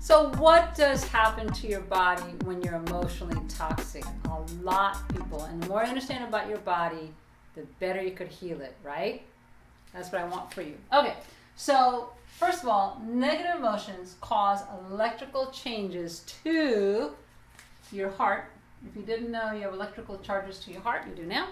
So what does happen to your body when you're emotionally toxic? A lot, people. And the more you understand about your body, the better you could heal it, right? That's what I want for you. Okay, so first of all, negative emotions cause electrical changes to your heart. If you didn't know you have electrical charges to your heart, you do now.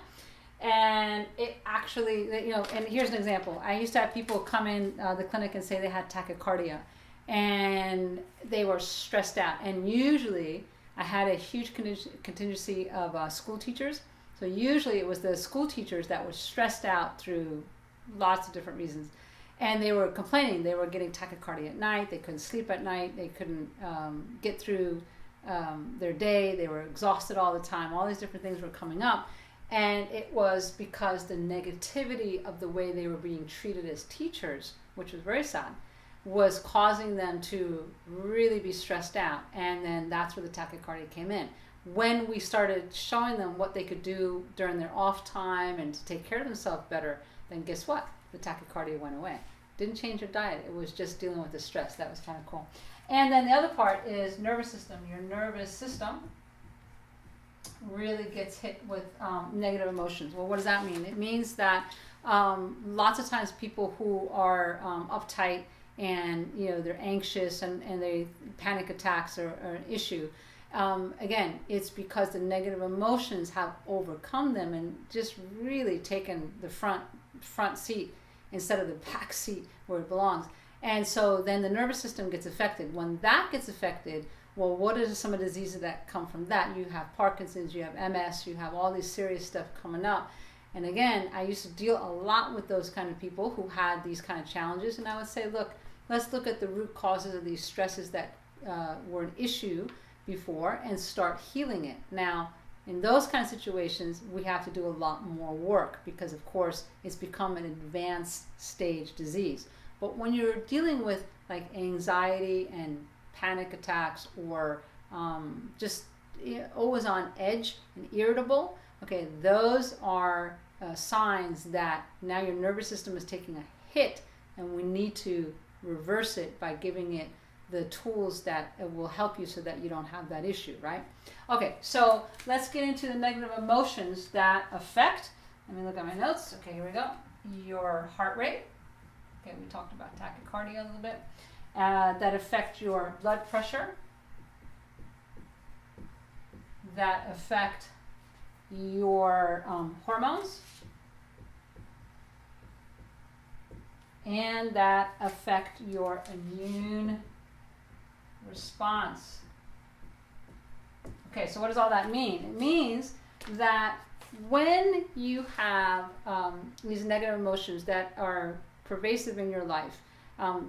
And it actually, and here's an example. I used to have people come in the clinic and say they had tachycardia and they were stressed out. And usually I had a huge contingency of school teachers. So usually it was the school teachers that were stressed out through lots of different reasons. And they were complaining. They were getting tachycardia at night. They couldn't sleep at night. They couldn't get through their day. They were exhausted all the time. All these different things were coming up. And it was because the negativity of the way they were being treated as teachers, which was very sad, was causing them to really be stressed out. And then that's where the tachycardia came in. When we started showing them what they could do during their off time and to take care of themselves better, then guess what? The tachycardia went away. Didn't change your diet. It was just dealing with the stress. That was kind of cool. And then the other part is nervous system. Your nervous system really gets hit with negative emotions. Well, what does that mean? It means that lots of times people who are uptight and they're anxious and they panic attacks are an issue. Again, it's because the negative emotions have overcome them and just really taken the front seat instead of the back seat where it belongs. And so then the nervous system gets affected. When that gets affected, well, what are some of the diseases that come from that? You have Parkinson's, you have MS, you have all these serious stuff coming up. And again, I used to deal a lot with those kind of people who had these kind of challenges. And I would say, look, let's look at the root causes of these stresses that were an issue before and start healing it. Now, in those kind of situations, we have to do a lot more work because, of course, it's become an advanced stage disease. But when you're dealing with like anxiety and panic attacks or just always on edge and irritable, okay, those are signs that now your nervous system is taking a hit and we need to reverse it by giving it the tools that will help you so that you don't have that issue, right? Okay, so let's get into the negative emotions that affect, let me look at my notes. Okay, here we go. Your heart rate. Okay, we talked about tachycardia a little bit. That affect your blood pressure. That affect your hormones. And that affect your immune response. Okay, so what does all that mean? It means that when you have these negative emotions that are pervasive in your life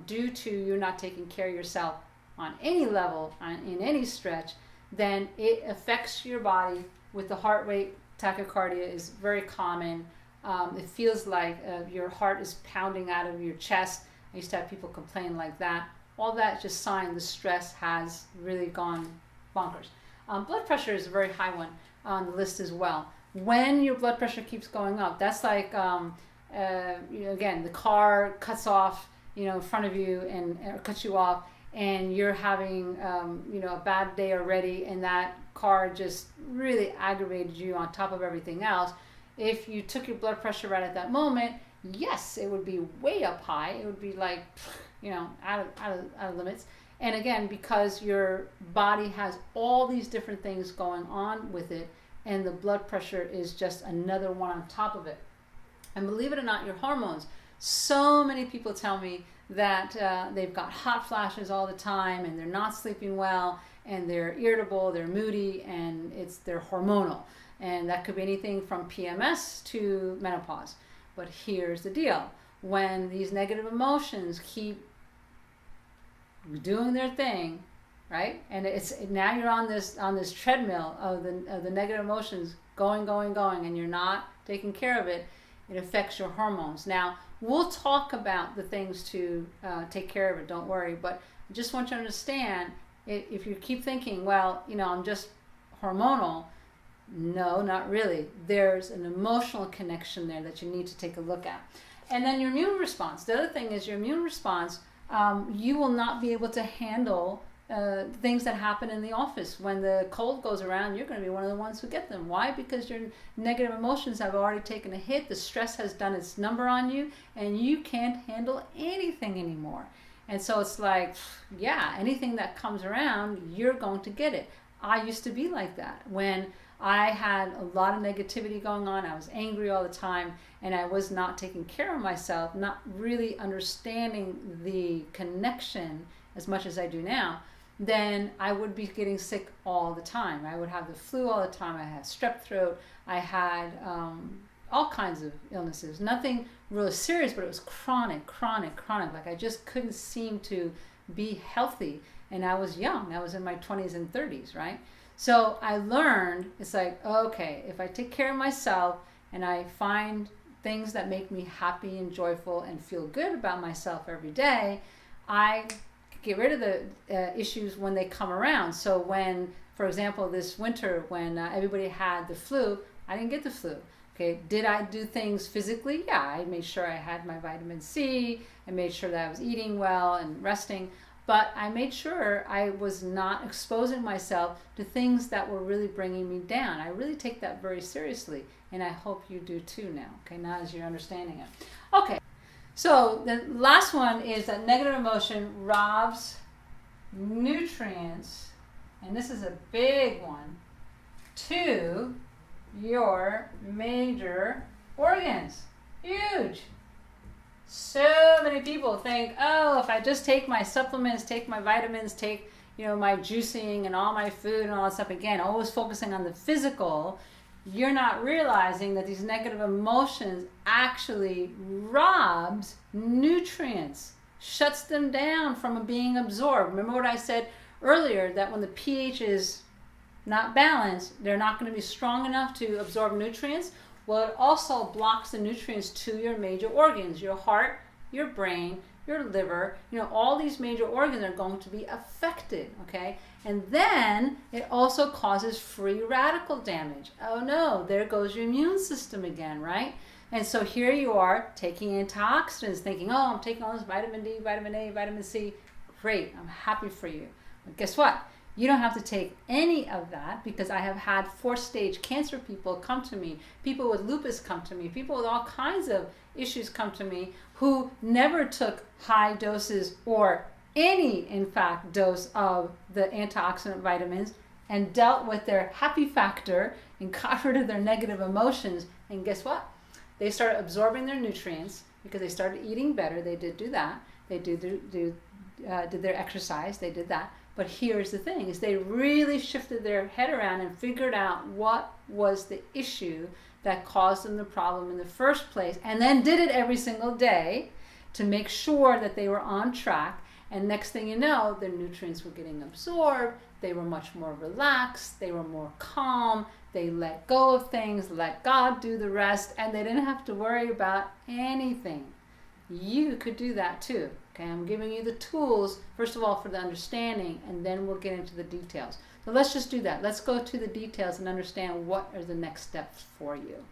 due to you not taking care of yourself on any level, in any stretch, then it affects your body with the heart rate. Tachycardia is very common. It feels like your heart is pounding out of your chest. I used to have people complain like that. All that just sign the stress has really gone bonkers. Blood pressure is a very high one on the list as well. When your blood pressure keeps going up, that's like, again, the car cuts off, in front of you and cuts you off, and you're having, a bad day already, and that car just really aggravated you on top of everything else. If you took your blood pressure right at that moment, yes, it would be way up high. It would be like, out of limits. And again, because your body has all these different things going on with it, and the blood pressure is just another one on top of it. And believe it or not, your hormones. So many people tell me that they've got hot flashes all the time, and they're not sleeping well, and they're irritable, they're moody, and they're hormonal. And that could be anything from PMS to menopause. But here's the deal. When these negative emotions keep doing their thing, right? And now you're on this treadmill of the negative emotions going, and you're not taking care of it. It affects your hormones. Now, we'll talk about the things to take care of it, don't worry, but I just want you to understand, if you keep thinking, well, I'm just hormonal, no, not really. There's an emotional connection there that you need to take a look at. And then your immune response. The other thing is your immune response, you will not be able to handle things that happen in the office. When the cold goes around, you're going to be one of the ones who get them. Why? Because your negative emotions have already taken a hit. The stress has done its number on you, and you can't handle anything anymore. And so it's like, yeah, anything that comes around, you're going to get it. I used to be like that. When I had a lot of negativity going on, I was angry all the time, and I was not taking care of myself, not really understanding the connection as much as I do now, then I would be getting sick all the time. I would have the flu all the time. I had strep throat. I had all kinds of illnesses. Nothing really serious, but it was chronic. Like I just couldn't seem to be healthy. And I was young. I was in my 20s and 30s, right? So I learned, it's like, okay, if I take care of myself and I find things that make me happy and joyful and feel good about myself every day, I get rid of the issues when they come around. So when, for example, this winter when everybody had the flu, I didn't get the flu. Okay, did I do things physically? Yeah, I made sure I had my vitamin C. I made sure that I was eating well and resting. But I made sure I was not exposing myself to things that were really bringing me down. I really take that very seriously, and I hope you do too now. Okay, now as you're understanding it. Okay. So the last one is that negative emotion robs nutrients, and this is a big one, to your major organs. Huge. So many people think, oh, if I just take my supplements, take my vitamins, take my juicing and all my food and all that stuff, again, always focusing on the physical, you're not realizing that these negative emotions actually robs nutrients, shuts them down from being absorbed. Remember what I said earlier, that when the pH is not balanced, they're not going to be strong enough to absorb nutrients. Well, it also blocks the nutrients to your major organs, your heart, your brain, your liver. All these major organs are going to be affected, okay? And then it also causes free radical damage. Oh no, there goes your immune system again, right? And so here you are taking antioxidants, thinking, oh, I'm taking all this vitamin D, vitamin A, vitamin C. Great, I'm happy for you. But guess what? You don't have to take any of that, because I have had 4-stage cancer people come to me, people with lupus come to me, people with all kinds of issues come to me who never took high doses or any, in fact, dose of the antioxidant vitamins and dealt with their happy factor and got rid of their negative emotions. And guess what? They started absorbing their nutrients because they started eating better. They did do that. They did their exercise. They did that. But here's the thing, is they really shifted their head around and figured out what was the issue that caused them the problem in the first place, and then did it every single day to make sure that they were on track. And next thing you know, their nutrients were getting absorbed, they were much more relaxed, they were more calm, they let go of things, let God do the rest, and they didn't have to worry about anything. You could do that too. Okay, I'm giving you the tools, first of all, for the understanding, and then we'll get into the details. So let's just do that. Let's go to the details and understand what are the next steps for you.